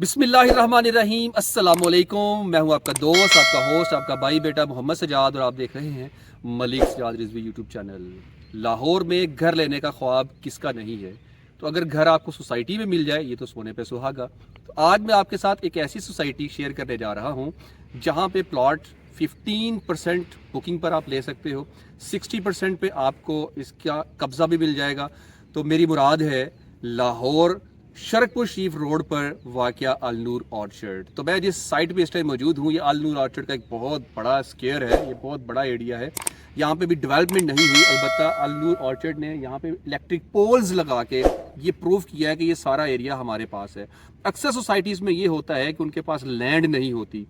बिस्मिल्लाहिर्रहमानिर्रहीम अस्सलाम वालेकुम। मैं हूं आपका दोस्त, आपका होस्ट, आपका भाई बेटा मोहम्मद सजाद और आप देख रहे हैं मलिक सजाद रिजवी यूट्यूब चैनल। लाहौर में घर लेने का ख्वाब किसका नहीं है, तो अगर घर आपको सोसाइटी में मिल जाए ये तो सोने पे सुहागा। तो आज मैं आपके साथ एक ऐसी सोसाइटी शेयर करने जा रहा हूं जहां पे प्लॉट 15% बुकिंग पर आप ले सकते हो, 60% पे आपको इसका कब्जा भी मिल जाएगा। तो मेरी मुराद है लाहौर शरकपुर शरीफ रोड पर वाक़या अल नूर ऑर्चर्ड। तो मैं जिस साइट पे इस टाइम मौजूद हूँ, ये अल नूर ऑर्चर्ड का एक बहुत बड़ा स्क्वायर है, ये बहुत बड़ा एरिया है। यहाँ पे भी डेवलपमेंट नहीं हुई, अलबत्ता अल नूर ऑर्चर्ड ने यहाँ पे इलेक्ट्रिक पोल्स लगा के ये प्रूव किया है कि ये सारा एरिया हमारे पास है। अक्सर सोसाइटीज़ में ये होता है कि उनके पास लैंड नहीं होती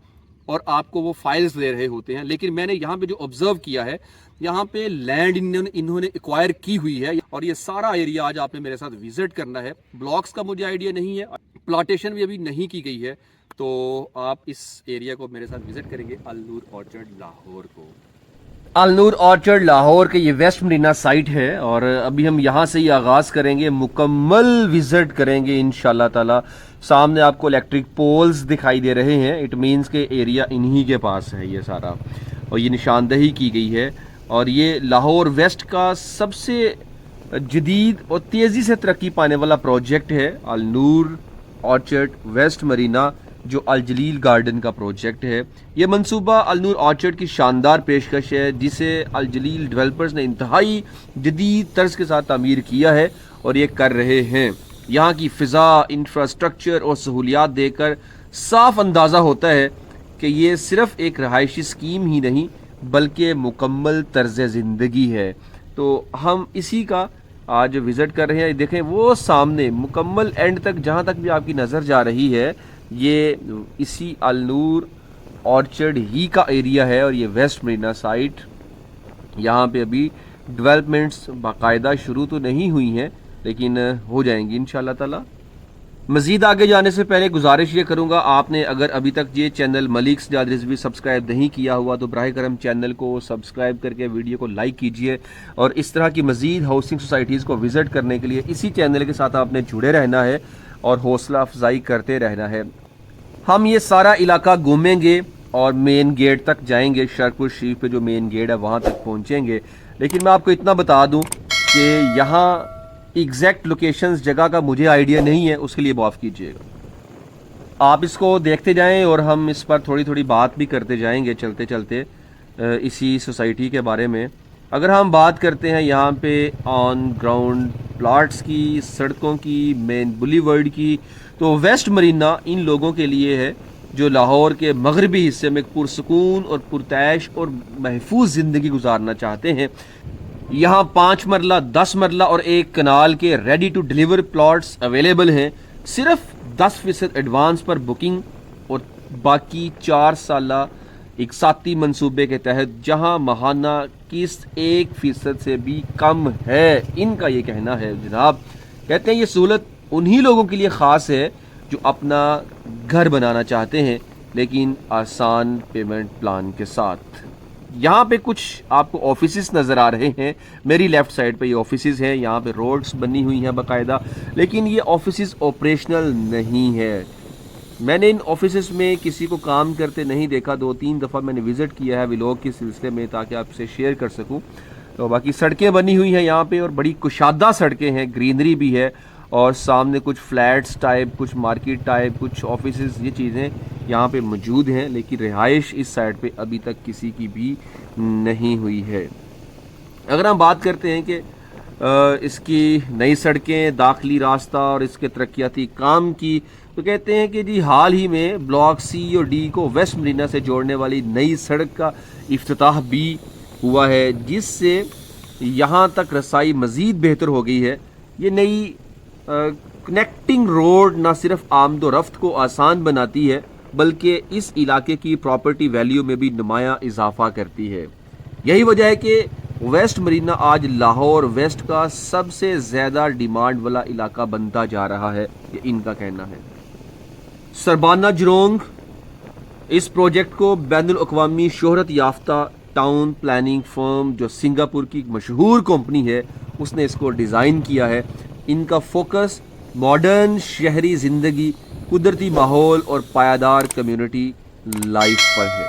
और आपको वो फाइल्स दे रहे होते हैं, लेकिन मैंने यहाँ पे जो ऑब्जर्व किया है, यहाँ पे लैंड इन्होंने एक्वायर की हुई है और ये सारा एरिया आज आपने मेरे साथ विजिट करना है। ब्लॉक्स का मुझे आइडिया नहीं है, प्लाटेशन भी अभी नहीं की गई है, तो आप इस एरिया को मेरे साथ विजिट करेंगे अल नूर ऑर्चर्ड लाहौर को। अल नूर ऑर्चर्ड लाहौर के ये वेस्ट मरीना साइट है और अभी हम यहाँ से ही आगाज़ करेंगे, मुकम्मल विजिट करेंगे इंशाल्लाह ताला। सामने आपको इलेक्ट्रिक पोल्स दिखाई दे रहे हैं, इट मीन्स के एरिया इन्हीं के पास है ये सारा, और ये निशानदही की गई है। और ये लाहौर वेस्ट का सबसे जदीद और तेज़ी से तरक्की पाने वाला प्रोजेक्ट है अल नूर ऑर्चर्ड वेस्ट मरीना, जो अल जलील गार्डन का प्रोजेक्ट है। ये मंसूबा अल नूर ऑर्चर्ड की शानदार पेशकश है, जिसे अल जलील डेवलपर्स ने इंतहाई जदीद तर्ज के साथ तामीर किया है और ये कर रहे हैं। यहाँ की फ़िज़ा, इंफ्रास्ट्रक्चर और सहूलियात देकर साफ अंदाज़ा होता है कि ये सिर्फ़ एक रहायशी स्कीम ही नहीं बल्कि मुकम्मल तर्ज ज़िंदगी है। तो हम इसी का आज विज़िट कर रहे हैं। देखें वो सामने मुकम्मल एंड तक, जहाँ तक भी आपकी नज़र जा रही है, ये इसी अल नूर ऑर्चर्ड ही का एरिया है और ये वेस्ट मरीना साइट। यहाँ पे अभी डेवलपमेंट्स बाकायदा शुरू तो नहीं हुई हैं, लेकिन हो जाएंगी इंशाल्लाह ताला। मज़ीद आगे जाने से पहले गुजारिश ये करूँगा, आपने अगर अभी तक ये चैनल मलिक सजाद रिजवी सब्सक्राइब नहीं किया हुआ तो बराह करम चैनल को सब्सक्राइब करके वीडियो को लाइक कीजिए, और इस तरह की मज़ीद हाउसिंग सोसाइटीज़ को विज़िट करने के लिए इसी चैनल के साथ आपने जुड़े रहना है और हौसला अफजाई करते रहना है। हम ये सारा इलाका घूमेंगे और मेन गेट तक जाएंगे, शरकपुर शरीफ पे जो मेन गेट है वहाँ तक पहुँचेंगे। लेकिन मैं आपको इतना बता दूँ कि यहाँ एग्जैक्ट लोकेशंस जगह का मुझे आइडिया नहीं है, उसके लिए माफ़ कीजिएगा। आप इसको देखते जाएं और हम इस पर थोड़ी थोड़ी बात भी करते जाएंगे चलते चलते इसी सोसाइटी के बारे में। अगर हम बात करते हैं यहाँ पे ऑन ग्राउंड प्लाट्स की, सड़कों की, मेन बुलीवर्ड की, तो वेस्ट मरीना इन लोगों के लिए है जो लाहौर के मगरबी हिस्से में पुरसकून और पुरतैश और महफूज ज़िंदगी गुजारना चाहते हैं। यहाँ 5 मरला, 10 मरला और 1 कनाल के ready to deliver plots available हैं। सिर्फ 10% एडवांस पर बुकिंग और बाकी 4 साला एक साथी मंसूबे के तहत, जहाँ महाना किस्त 1% से भी कम है। इनका ये कहना है जनाब, कहते हैं ये सहूलत उन्हीं लोगों के लिए ख़ास है जो अपना घर बनाना चाहते हैं, लेकिन आसान पेमेंट प्लान के साथ। यहाँ पे कुछ आपको ऑफिसेस नज़र आ रहे हैं, मेरी लेफ़्ट साइड पे ये ऑफिसेस हैं, यहाँ पे रोड्स बनी हुई हैं बाकायदा, लेकिन ये ऑफिसेस ऑपरेशनल नहीं है। मैंने इन ऑफिसेस में किसी को काम करते नहीं देखा, 2-3 दफ़ा मैंने विज़िट किया है व्लॉग के सिलसिले में ताकि आपसे शेयर कर सकूँ। तो बाकी सड़कें बनी हुई हैं यहाँ पे और बड़ी कुशादा सड़कें हैं, ग्रीनरी भी है, और सामने कुछ फ्लैट्स टाइप, कुछ मार्केट टाइप, कुछ ऑफिसेस, ये चीज़ें यहाँ पे मौजूद हैं, लेकिन रिहाइश इस साइड पे अभी तक किसी की भी नहीं हुई है। अगर हम बात करते हैं कि इसकी नई सड़कें, दाखिली रास्ता और इसके तरक्याती काम की, तो कहते हैं कि जी हाल ही में ब्लॉक C और D को वेस्ट मरीना से जोड़ने वाली नई सड़क का इफ्तिताह भी हुआ है, जिससे यहाँ तक रसाई मज़ीद बेहतर हो गई है। ये नई कनेक्टिंग रोड न सिर्फ आमदोरफ्त को आसान बनाती है बल्कि इस इलाके की प्रॉपर्टी वैल्यू में भी नुमाया इजाफा करती है। यही वजह है कि वेस्ट मरीना आज लाहौर वेस्ट का सबसे ज़्यादा डिमांड वाला इलाका बनता जा रहा है, ये इनका कहना है। सरबाना जरोंग इस प्रोजेक्ट को बैनुल अक़वामी शोहरत याफ्ता टाउन प्लानिंग फर्म, जो सिंगापुर की मशहूर कंपनी है, उसने इसको डिज़ाइन किया है। इनका फोकस मॉडर्न शहरी ज़िंदगी, कुदरती माहौल और पायादार कम्युनिटी लाइफ पर है।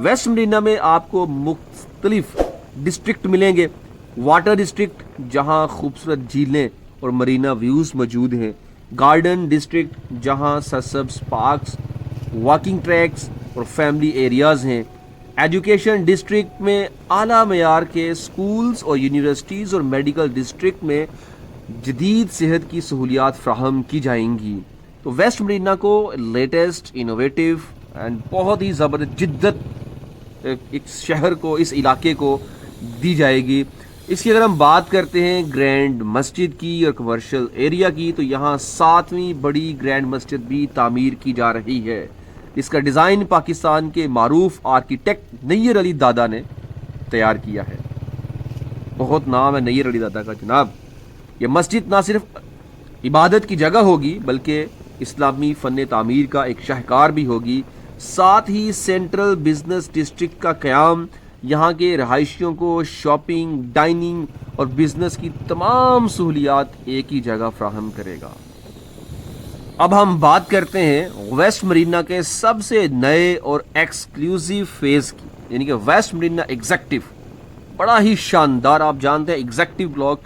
वेस्ट मरीना में आपको मुख्तलिफ डिस्ट्रिक्ट मिलेंगे। वाटर डिस्ट्रिक्ट जहां खूबसूरत झीलें और मरीना व्यूज़ मौजूद हैं, गार्डन डिस्ट्रिक्ट जहां सरसब्ज पार्क्स, वॉकिंग ट्रैक्स और फैमिली एरियाज़ हैं, एजुकेशन डिस्ट्रिक्ट में आला मयार के स्कूल्स और यूनिवर्सिटीज़ और मेडिकल डिस्ट्रिक्ट में जदीद सेहत की सहूलियात फ्राहम की जाएंगी। तो वेस्ट मरीना को लेटेस्ट, इनोवेटिव एंड बहुत ही ज़बरदस्त जिद्दत एक शहर को, इस इलाके को दी जाएगी। इसकी अगर हम बात करते हैं ग्रैंड मस्जिद की और कमर्शियल एरिया की, तो यहाँ 7वीं बड़ी ग्रैंड मस्जिद भी तामीर की जा रही है। इसका डिज़ाइन पाकिस्तान के मारूफ आर्किटेक्ट नैयर अली दादा ने तैयार किया है। बहुत नाम है नैयर अली दादा का जनाब। यह मस्जिद ना सिर्फ इबादत की जगह होगी बल्कि इस्लामी फ़न तामीर का एक शाहकार भी होगी। साथ ही सेंट्रल बिजनेस डिस्ट्रिक्ट का क़याम यहाँ के रहायशियों को शॉपिंग, डाइनिंग और बिजनेस की तमाम सहूलियात एक ही जगह फ्राहम करेगा। अब हम बात करते हैं वेस्ट मरीना के सबसे नए और एक्सक्लूसिव फेज़ की, यानी कि वेस्ट मरीना एग्जेक्टिव। बड़ा ही शानदार, आप जानते हैं एग्जेक्टिव ब्लॉक,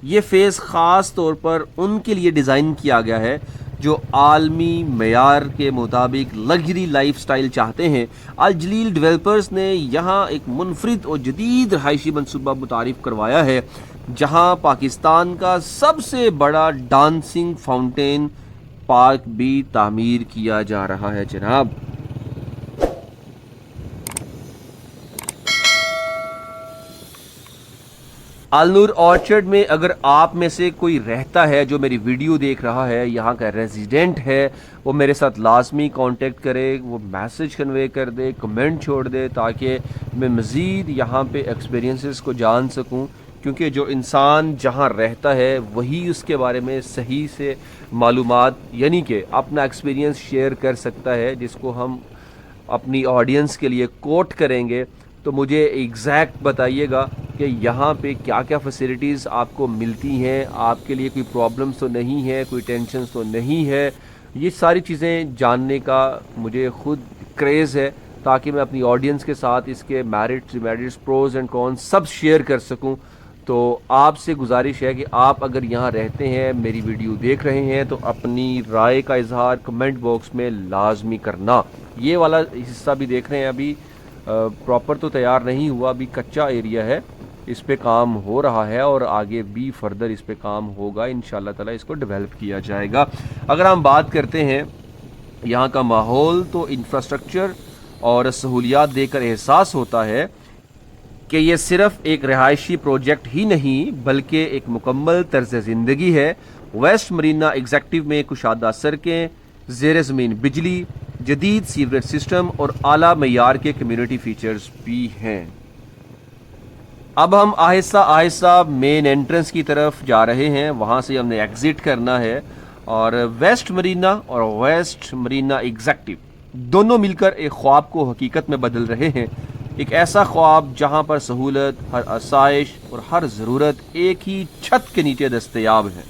ये फेज़ ख़ास तौर पर उनके लिए डिज़ाइन किया गया है जो आलमी मयार के मुताबिक लग्जरी लाइफस्टाइल चाहते हैं। अल जलील डेवलपर्स ने यहाँ एक मुनफरिद और जदीद रहायशी मनसूबा मुतारिफ करवाया है, जहाँ पाकिस्तान का सबसे बड़ा डांसिंग फाउंटेन पार्क भी तामीर किया जा रहा है जनाब। अलनूर ऑर्चर्ड में अगर आप में से कोई रहता है जो मेरी वीडियो देख रहा है, यहाँ का रेजिडेंट है, वो मेरे साथ लाजमी कांटेक्ट करे, वो मैसेज कन्वे कर दे, कमेंट छोड़ दे, ताकि मैं मज़ीद यहाँ पे एक्सपीरियंसेस को जान सकूँ। क्योंकि जो इंसान जहाँ रहता है वही उसके बारे में सही से मालूमात, यानी कि अपना एक्सपीरियंस शेयर कर सकता है, जिसको हम अपनी ऑडियंस के लिए कोट करेंगे। तो मुझे एग्जैक्ट बताइएगा कि यहाँ पे क्या क्या फैसिलिटीज़ आपको मिलती हैं, आपके लिए कोई प्रॉब्लम्स तो नहीं है, कोई टेंशन तो नहीं है। ये सारी चीज़ें जानने का मुझे ख़ुद क्रेज़ है, ताकि मैं अपनी ऑडियंस के साथ इसके merits, demerits, pros and cons सब शेयर कर सकूँ। तो आपसे गुजारिश है कि आप अगर यहाँ रहते हैं, मेरी वीडियो देख रहे हैं, तो अपनी राय का इजहार कमेंट बॉक्स में लाजमी करना। ये वाला हिस्सा भी देख रहे हैं, अभी प्रॉपर तो तैयार नहीं हुआ, अभी कच्चा एरिया है, इस पे काम हो रहा है और आगे भी फर्दर इस पे काम होगा। इंशाल्लाह ताला इसको डेवलप किया जाएगा। अगर हम बात करते हैं यहाँ का माहौल, तो इंफ्रास्ट्रक्चर और सहूलियात देकर एहसास होता है कि ये सिर्फ एक रिहायशी प्रोजेक्ट ही नहीं बल्कि एक मुकम्मल तर्ज ज़िंदगी है। वेस्ट मरीना एग्जेक्टिव में कुशादा सड़कें, ज़ेर ज़मीन बिजली, जदीद सीवरेज सिस्टम और आला मयार के कम्युनिटी फीचर्स भी हैं। अब हम आहिस्ता आहिस्ता मेन एंट्रेंस की तरफ जा रहे हैं, वहाँ से हमने एग्ज़िट करना है। और वेस्ट मरीना और वेस्ट मरीना एग्जेक्टिव दोनों मिलकर एक ख्वाब को हकीकत में बदल रहे हैं। एक ऐसा ख्वाब जहाँ पर सहूलत, हर आसाइश और हर ज़रूरत एक ही छत के नीचे दस्तयाब है।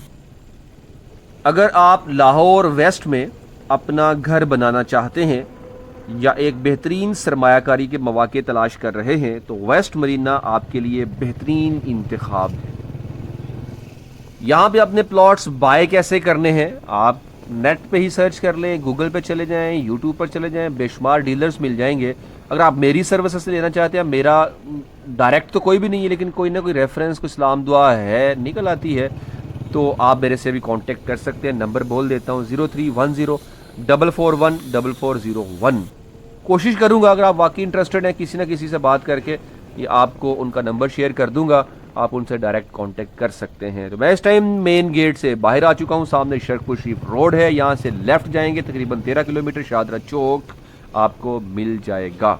अगर आप लाहौर वेस्ट में अपना घर बनाना चाहते हैं या एक बेहतरीन सरमायाकारी के मौके तलाश कर रहे हैं, तो वेस्ट मरीना आपके लिए बेहतरीन इंतखाब है। यहाँ पे अपने प्लॉट्स बाय कैसे करने हैं, आप नेट पे ही सर्च कर लें, गूगल पे चले जाएं, यूट्यूब पर चले जाएं, बेशुमार डीलर्स मिल जाएंगे। अगर आप मेरी सर्विसेज से लेना चाहते हैं, मेरा डायरेक्ट तो कोई भी नहीं है, लेकिन कोई ना कोई रेफरेंस, कोई सलाम दुआ है, निकल आती है, तो आप मेरे से भी कांटेक्ट कर सकते हैं। नंबर बोल देता हूँ 0310441401। कोशिश करूँगा अगर आप वाकई इंटरेस्टेड हैं, किसी न किसी से बात करके ये आपको उनका नंबर शेयर कर दूंगा, आप उनसे डायरेक्ट कांटेक्ट कर सकते हैं। तो मैं इस टाइम मेन गेट से बाहर आ चुका हूँ, सामने शरकपुर शरीफ रोड है, यहाँ से लेफ्ट जाएंगे तकरीबन 13 किलोमीटर शादरा चौक आपको मिल जाएगा।